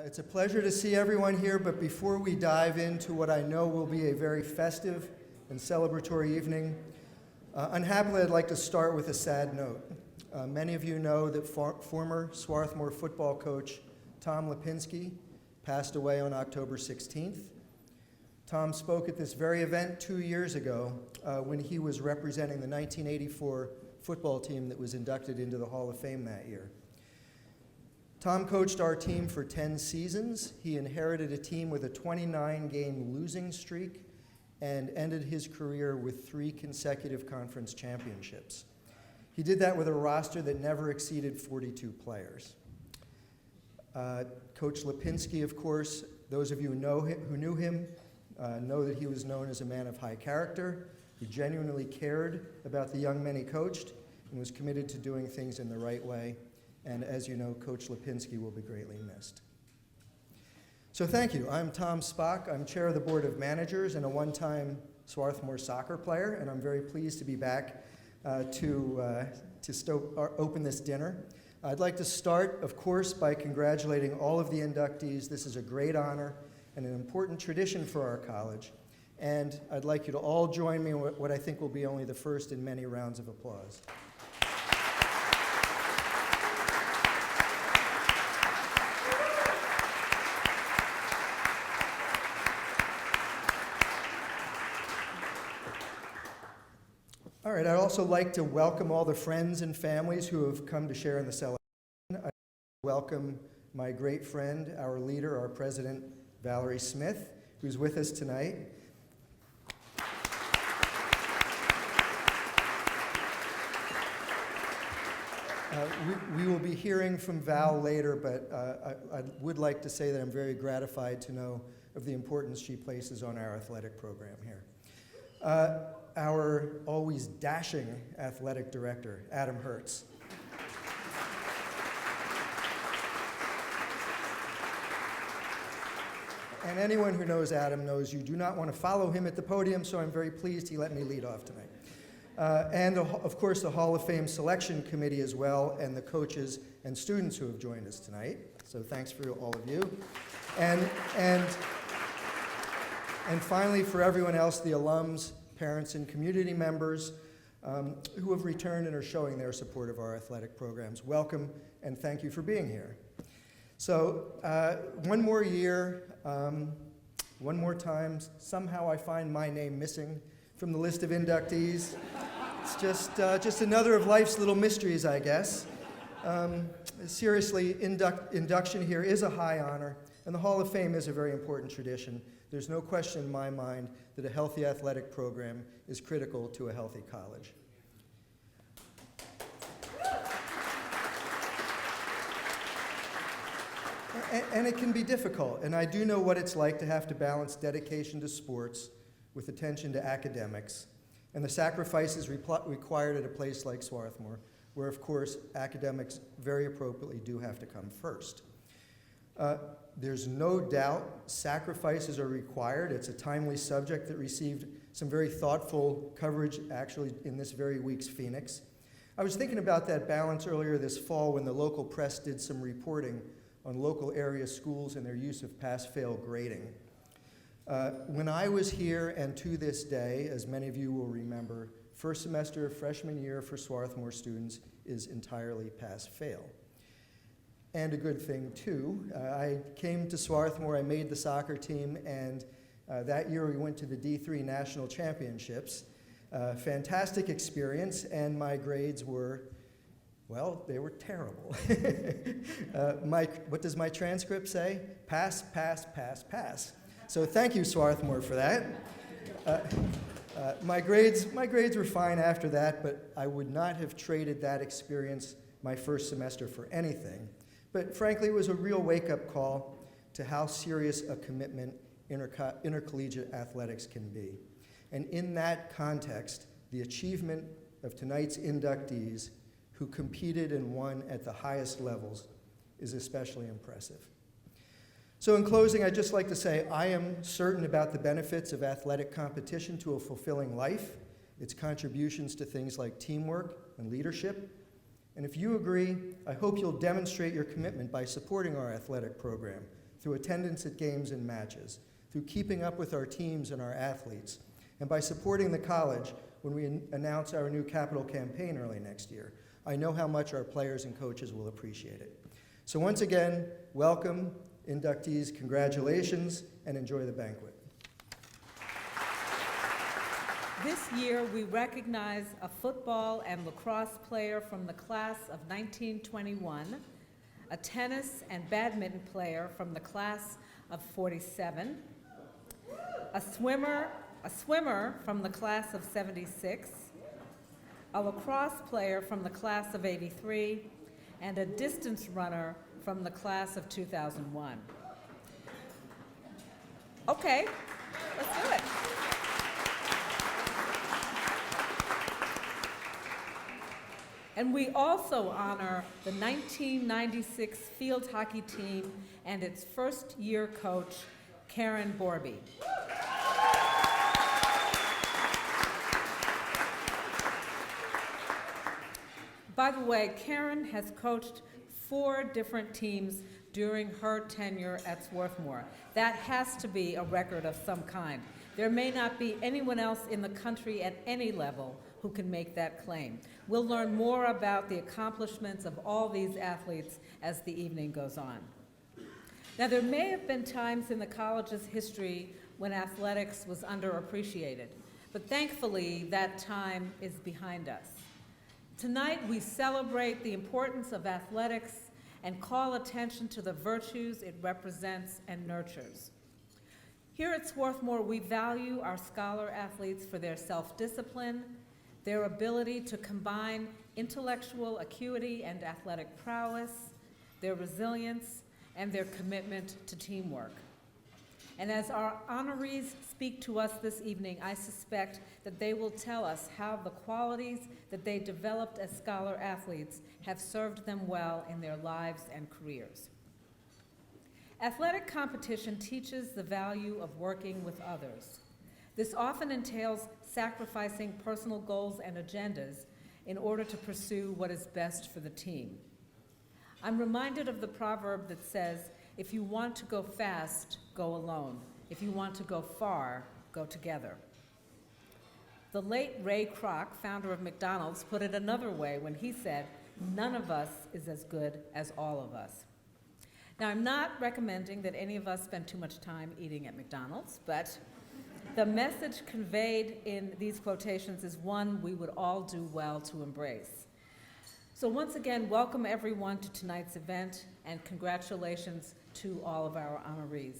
It's a pleasure to see everyone here, but before we dive into what I know will be a very festive and celebratory evening, unhappily I'd like to start with a sad note. Many of you know that former Swarthmore football coach Tom Lipinski passed away on October 16th. Tom spoke at this very event 2 years ago when he was representing the 1984 football team that was inducted into the Hall of Fame that year. Tom coached our team for 10 seasons. He inherited a team with a 29-game losing streak and ended his career with 3 consecutive conference championships. He did that with a roster that never exceeded 42 players. Coach Lipinski, of course, those of you who knew him know that he was known as a man of high character, who genuinely cared about the young men he coached and was committed to doing things in the right way. And as you know, Coach Lipinski will be greatly missed. So thank you. I'm Tom Spock. I'm chair of the Board of Managers and a one-time Swarthmore soccer player, and I'm very pleased to be back to open this dinner. I'd like to start, of course, by congratulating all of the inductees. This is a great honor and an important tradition for our college, and I'd like you to all join me in what I think will be only the first in many rounds of applause. All right, I'd also like to welcome all the friends and families who have come to share in the celebration. I welcome my great friend, our leader, our president, Valerie Smith, who's with us tonight. We will be hearing from Val later, but I would like to say that I'm very gratified to know of the importance she places on our athletic program here. Our always dashing athletic director, Adam Hertz. And anyone who knows Adam knows you do not want to follow him at the podium, so I'm very pleased he let me lead off tonight. And of course, the Hall of Fame Selection Committee as well, and the coaches and students who have joined us tonight. So thanks for all of you. And finally, for everyone else, the alums, parents, and community members who have returned and are showing their support of our athletic programs. Welcome, and thank you for being here. So one more year, one more time, somehow I find my name missing from the list of inductees. It's just another of life's little mysteries, I guess. Seriously, induction here is a high honor, and the Hall of Fame is a very important tradition. There's no question in my mind that a healthy athletic program is critical to a healthy college. And it can be difficult, and I do know what it's like to have to balance dedication to sports with attention to academics, and the sacrifices required at a place like Swarthmore, where, of course, academics very appropriately do have to come first. There's no doubt sacrifices are required. It's a timely subject that received some very thoughtful coverage, actually, in this very week's Phoenix. I was thinking about that balance earlier this fall when the local press did some reporting on local area schools and their use of pass-fail grading. When I was here, and to this day, as many of you will remember, first semester of freshman year for Swarthmore students is entirely pass-fail. And a good thing, too. I came to Swarthmore, I made the soccer team, and that year we went to the D3 National Championships. Fantastic experience, and my grades were, well, they were terrible. What does my transcript say? Pass, pass, pass, pass. So thank you, Swarthmore, for that. My grades were fine after that, but I would not have traded that experience my first semester for anything. But frankly, it was a real wake-up call to how serious a commitment intercollegiate athletics can be. And in that context, the achievement of tonight's inductees who competed and won at the highest levels is especially impressive. So in closing, I'd just like to say I am certain about the benefits of athletic competition to a fulfilling life, its contributions to things like teamwork and leadership. And if you agree, I hope you'll demonstrate your commitment by supporting our athletic program, through attendance at games and matches, through keeping up with our teams and our athletes, and by supporting the college when we announce our new capital campaign early next year. I know how much our players and coaches will appreciate it. So once again, welcome, inductees, congratulations, and enjoy the banquet. This year, we recognize a football and lacrosse player from the class of 1921, a tennis and badminton player from the class of 47, a swimmer from the class of 76, a lacrosse player from the class of 83, and a distance runner from the class of 2001. Okay, let's do it. And we also honor the 1996 field hockey team and its first-year coach, Karen Borby. By the way, Karen has coached 4 different teams during her tenure at Swarthmore. That has to be a record of some kind. There may not be anyone else in the country at any level who can make that claim. We'll learn more about the accomplishments of all these athletes as the evening goes on. Now, there may have been times in the college's history when athletics was underappreciated, but thankfully that time is behind us. Tonight, we celebrate the importance of athletics and call attention to the virtues it represents and nurtures. Here at Swarthmore, we value our scholar athletes for their self-discipline, their ability to combine intellectual acuity and athletic prowess, their resilience, and their commitment to teamwork. And as our honorees speak to us this evening, I suspect that they will tell us how the qualities that they developed as scholar athletes have served them well in their lives and careers. Athletic competition teaches the value of working with others. This often entails sacrificing personal goals and agendas in order to pursue what is best for the team. I'm reminded of the proverb that says, if you want to go fast, go alone. If you want to go far, go together. The late Ray Kroc, founder of McDonald's, put it another way when he said, none of us is as good as all of us. Now, I'm not recommending that any of us spend too much time eating at McDonald's, but the message conveyed in these quotations is one we would all do well to embrace. So once again, welcome everyone to tonight's event, and congratulations to all of our honorees.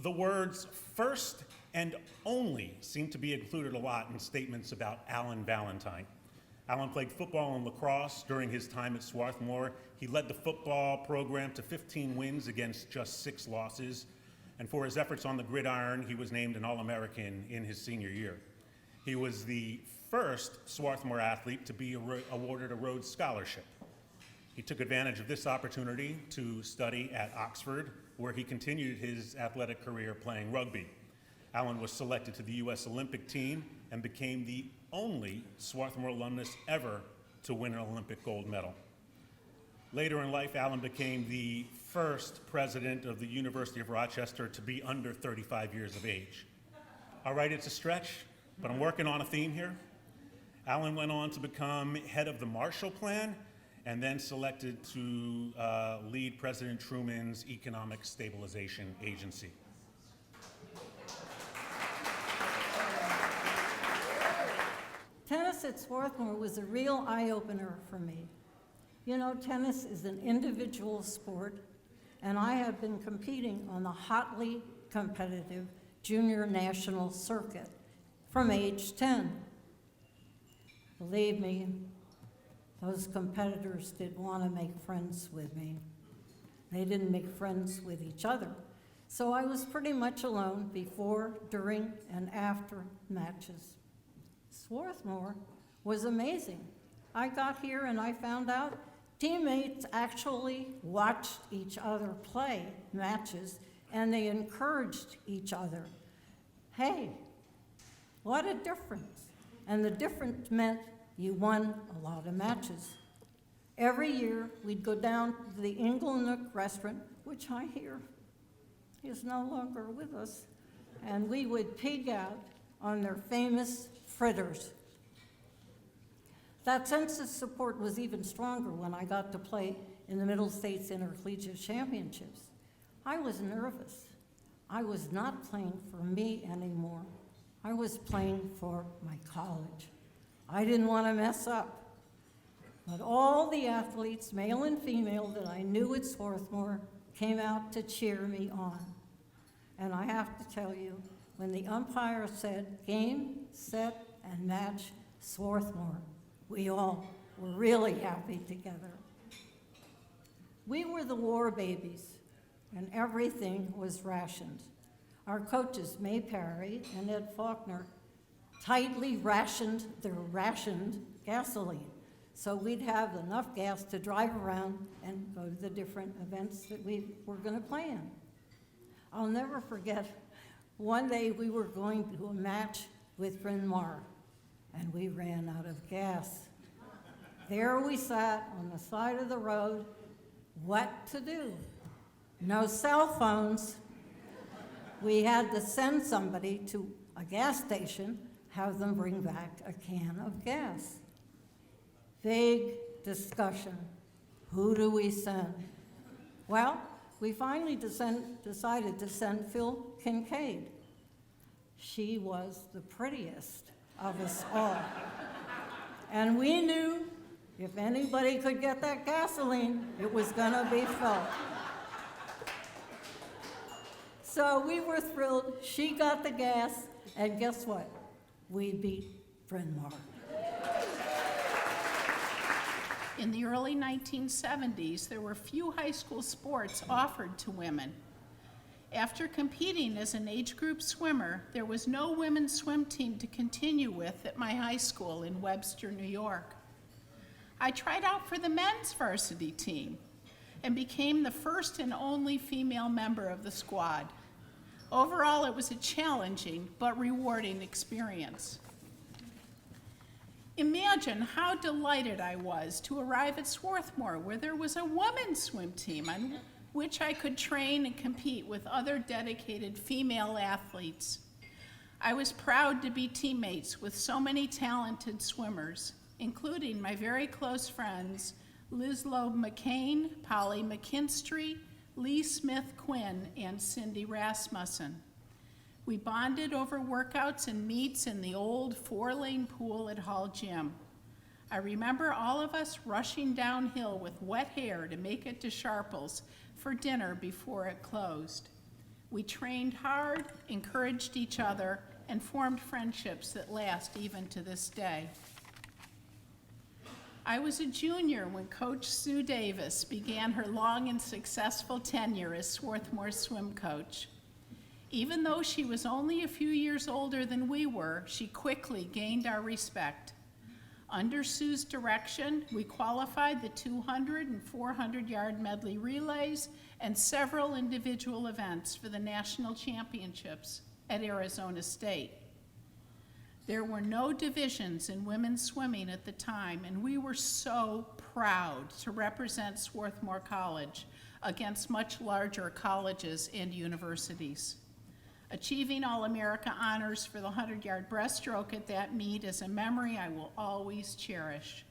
The words first and only seem to be included a lot in statements about Alan Valentine. Alan played football and lacrosse during his time at Swarthmore. He led the football program to 15 wins against just 6 losses. And for his efforts on the gridiron, he was named an All-American in his senior year. He was the first Swarthmore athlete to be awarded a Rhodes Scholarship. He took advantage of this opportunity to study at Oxford, where he continued his athletic career playing rugby. Alan was selected to the U.S. Olympic team and became the only Swarthmore alumnus ever to win an Olympic gold medal. Later in life, Alan became the first president of the University of Rochester to be under 35 years of age. All right, it's a stretch, but I'm working on a theme here. Alan went on to become head of the Marshall Plan and then selected to lead President Truman's Economic Stabilization Agency. Tennis at Swarthmore was a real eye-opener for me. You know, tennis is an individual sport, and I have been competing on the hotly competitive junior national circuit from age 10. Believe me, those competitors did want to make friends with me. They didn't make friends with each other. So I was pretty much alone before, during, and after matches. Swarthmore was amazing. I got here and I found out teammates actually watched each other play matches and they encouraged each other. Hey, what a difference. And the difference meant you won a lot of matches. Every year we'd go down to the Inglenook restaurant, which I hear is no longer with us, and we would pig out on their famous fritters. That sense of support was even stronger when I got to play in the Middle States Intercollegiate Championships. I was nervous. I was not playing for me anymore. I was playing for my college. I didn't want to mess up. But all the athletes, male and female, that I knew at Swarthmore came out to cheer me on. And I have to tell you, when the umpire said game, set, and match Swarthmore, we all were really happy together. We were the war babies, and everything was rationed. Our coaches, May Parry and Ed Faulkner, tightly rationed their rationed gasoline, so we'd have enough gas to drive around and go to the different events that we were going to play in. I'll never forget, one day we were going to a match with Bryn Mawr, and we ran out of gas. There we sat on the side of the road. What to do? No cell phones. We had to send somebody to a gas station, have them bring back a can of gas. Vague discussion. Who do we send? Well, we finally decided to send Phil Kincaid. She was the prettiest of us all. And we knew if anybody could get that gasoline, it was gonna be Phil. So we were thrilled. She got the gas, and guess what? We beat Bryn Mawr. In the early 1970s, there were few high school sports offered to women. After competing as an age group swimmer, there was no women's swim team to continue with at my high school in Webster, New York. I tried out for the men's varsity team and became the first and only female member of the squad. Overall, it was a challenging but rewarding experience. Imagine how delighted I was to arrive at Swarthmore, where there was a women's swim team on which I could train and compete with other dedicated female athletes. I was proud to be teammates with so many talented swimmers, including my very close friends, Liz Loeb McCain, Polly McKinstry, Lee Smith Quinn, and Cindy Rasmussen. We bonded over workouts and meets in the old 4-lane pool at Hall Gym. I remember all of us rushing downhill with wet hair to make it to Sharples for dinner before it closed. We trained hard, encouraged each other, and formed friendships that last even to this day. I was a junior when Coach Sue Davis began her long and successful tenure as Swarthmore's swim coach. Even though she was only a few years older than we were, she quickly gained our respect. Under Sue's direction, we qualified the 200 and 400-yard medley relays and several individual events for the national championships at Arizona State. There were no divisions in women's swimming at the time, and we were so proud to represent Swarthmore College against much larger colleges and universities. Achieving All-America honors for the 100-yard breaststroke at that meet is a memory I will always cherish.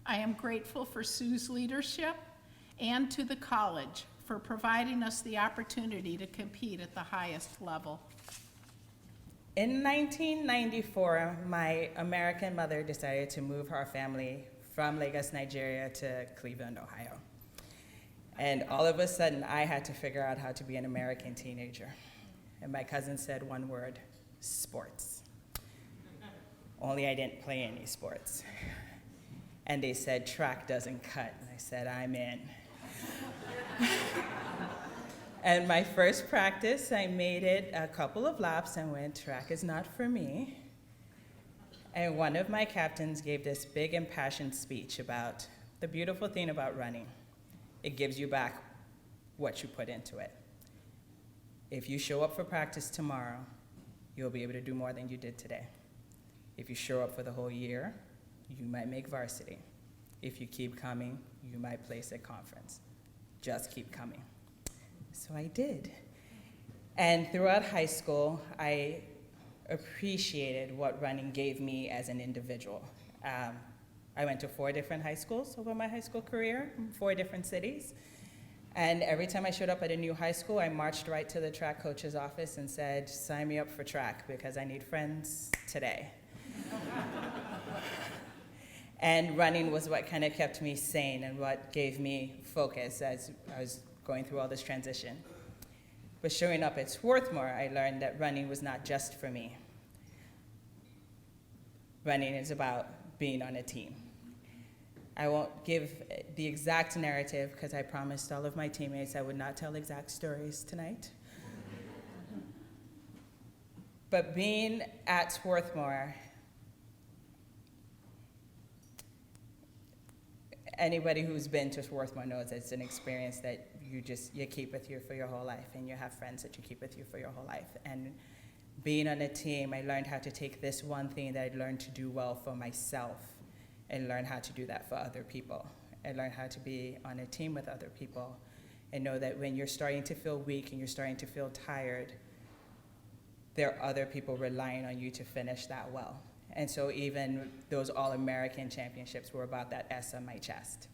I am grateful for Sue's leadership and to the college for providing us the opportunity to compete at the highest level. In 1994, my American mother decided to move her family from Lagos, Nigeria to Cleveland, Ohio. And all of a sudden, I had to figure out how to be an American teenager. And my cousin said one word: sports. Only I didn't play any sports. And they said track doesn't cut. And I said, I'm in. And my first practice, I made it a couple of laps and went, track is not for me. And one of my captains gave this big impassioned speech about the beautiful thing about running. It gives you back what you put into it. If you show up for practice tomorrow, you'll be able to do more than you did today. If you show up for the whole year, you might make varsity. If you keep coming, you might place at conference. Just keep coming. So I did. And throughout high school, I appreciated what running gave me as an individual. I went to 4 different high schools over my high school career, 4 different cities. And every time I showed up at a new high school, I marched right to the track coach's office and said, sign me up for track because I need friends today. And running was what kind of kept me sane and what gave me focus as I was going through all this transition. But showing up at Swarthmore, I learned that running was not just for me. Running is about being on a team. I won't give the exact narrative because I promised all of my teammates I would not tell exact stories tonight. But being at Swarthmore, anybody who's been to Swarthmore knows it's an experience that you keep with you for your whole life, and you have friends that you keep with you for your whole life. And being on a team, I learned how to take this one thing that I learned to do well for myself and learn how to do that for other people. I learned how to be on a team with other people and know that when you're starting to feel weak and you're starting to feel tired, there are other people relying on you to finish that well. And so even those All-American championships were about that S on my chest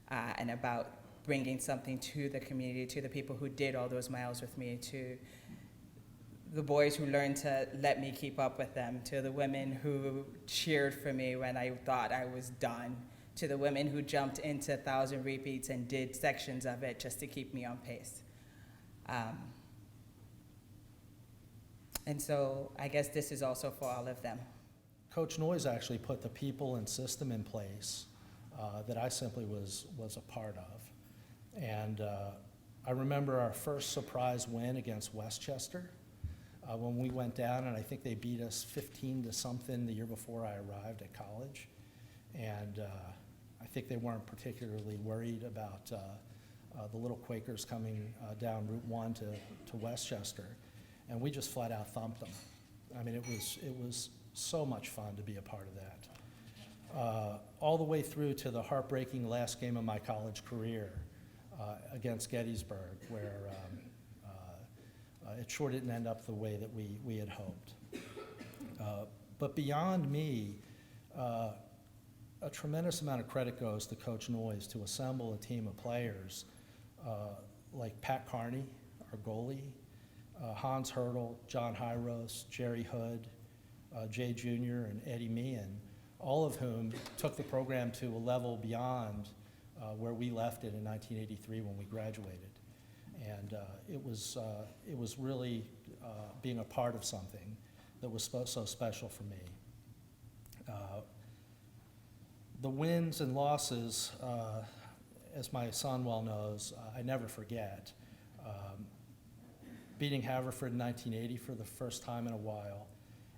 and about bringing something to the community, to the people who did all those miles with me, to the boys who learned to let me keep up with them, to the women who cheered for me when I thought I was done, to the women who jumped into 1,000 repeats and did sections of it just to keep me on pace. And so I guess this is also for all of them. Coach Noyes actually put the people and system in place that I simply was a part of. And I remember our first surprise win against Westchester when we went down, and I think they beat us 15 to something the year before I arrived at college. And I think they weren't particularly worried about the little Quakers coming down Route 1 to Westchester. And we just flat out thumped them. I mean, it was so much fun to be a part of that. All the way through to the heartbreaking last game of my college career against Gettysburg, where it sure didn't end up the way that we had hoped. But beyond me, a tremendous amount of credit goes to Coach Noyes to assemble a team of players like Pat Carney, our goalie, Hans Hurdle, John Hyros, Jerry Hood, Jay Jr., and Eddie Meehan, all of whom took the program to a level beyond where we left it in 1983 when we graduated. And it was really being a part of something that was so special for me. The wins and losses, as my son well knows, I never forget. Beating Haverford in 1980 for the first time in a while,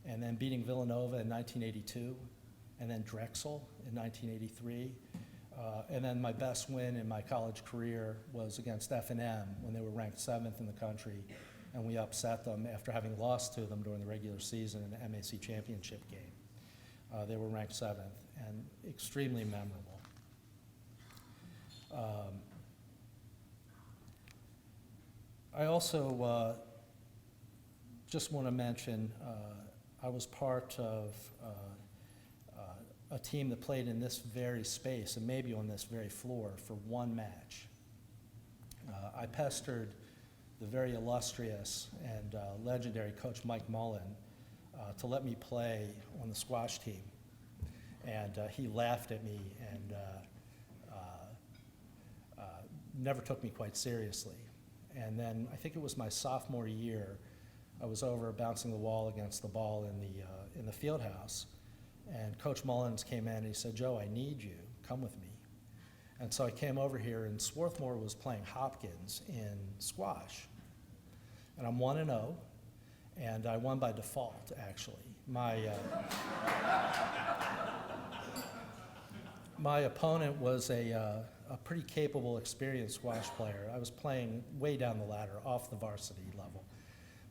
and then beating Villanova in 1982, and then Drexel in 1983. And then my best win in my college career was against F&M when they were ranked 7th in the country, and we upset them after having lost to them during the regular season in the MAC championship game. They were ranked 7th, and extremely memorable. I also just want to mention I was part of a team that played in this very space and maybe on this very floor for one match. I pestered the very illustrious and legendary Coach Mike Mullen to let me play on the squash team. And he laughed at me and never took me quite seriously. And then I think it was my sophomore year, I was over bouncing the wall against the ball in the field house. And Coach Mullins came in and he said, "Joe, I need you. Come with me." And so I came over here, and Swarthmore was playing Hopkins in squash. And I'm 1-0, and I won by default, actually. My opponent was a pretty capable, experienced squash player. I was playing way down the ladder, off the varsity level.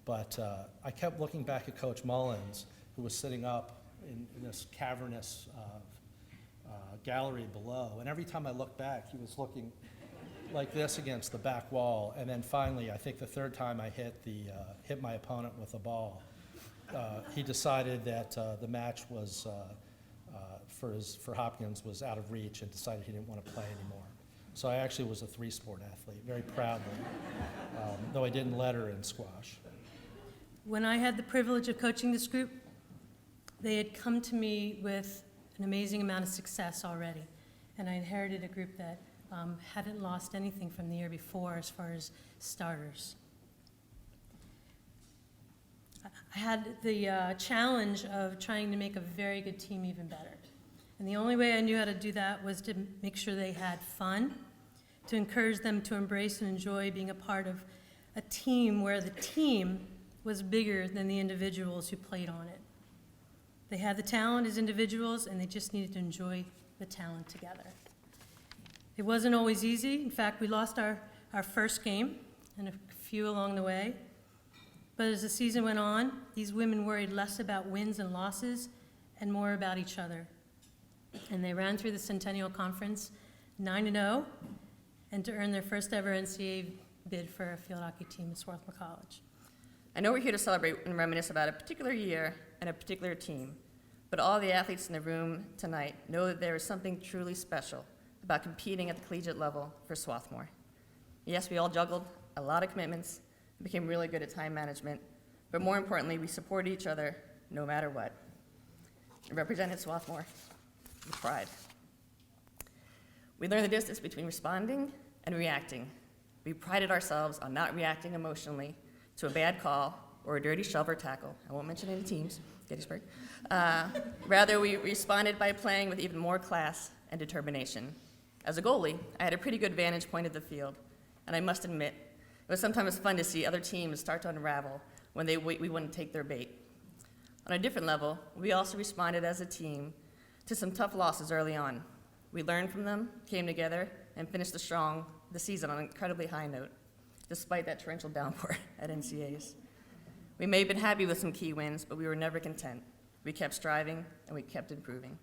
But I kept looking back at Coach Mullins, who was sitting up in this cavernous gallery below. And every time I looked back, he was looking like this against the back wall, and then finally, I think the third time I hit my opponent with a ball, he decided that the match was for Hopkins was out of reach and decided he didn't want to play anymore. So I actually was a 3-sport athlete, very proudly, though I didn't letter in squash. When I had the privilege of coaching this group, they had come to me with an amazing amount of success already. And I inherited a group that hadn't lost anything from the year before as far as starters. I had the challenge of trying to make a very good team even better. And the only way I knew how to do that was to make sure they had fun, to encourage them to embrace and enjoy being a part of a team where the team was bigger than the individuals who played on it. They had the talent as individuals, and they just needed to enjoy the talent together. It wasn't always easy. In fact, we lost our first game and a few along the way. But as the season went on, these women worried less about wins and losses and more about each other. And they ran through the Centennial Conference 9-0, and to earn their first ever NCAA bid for a field hockey team at Swarthmore College. I know we're here to celebrate and reminisce about a particular year and a particular team, but all the athletes in the room tonight know that there is something truly special about competing at the collegiate level for Swarthmore. Yes, we all juggled a lot of commitments and became really good at time management, but more importantly, we supported each other no matter what. We represented Swarthmore with pride. We learned the distance between responding and reacting. We prided ourselves on not reacting emotionally to a bad call or a dirty shove or tackle. I won't mention any teams, Gettysburg. Rather, we responded by playing with even more class and determination. As a goalie, I had a pretty good vantage point of the field, and I must admit, it was sometimes fun to see other teams start to unravel when we wouldn't take their bait. On a different level, we also responded as a team to some tough losses early on. We learned from them, came together, and finished the season on an incredibly high note, despite that torrential downpour at NCAs. We may have been happy with some key wins, but we were never content. We kept striving, and we kept improving.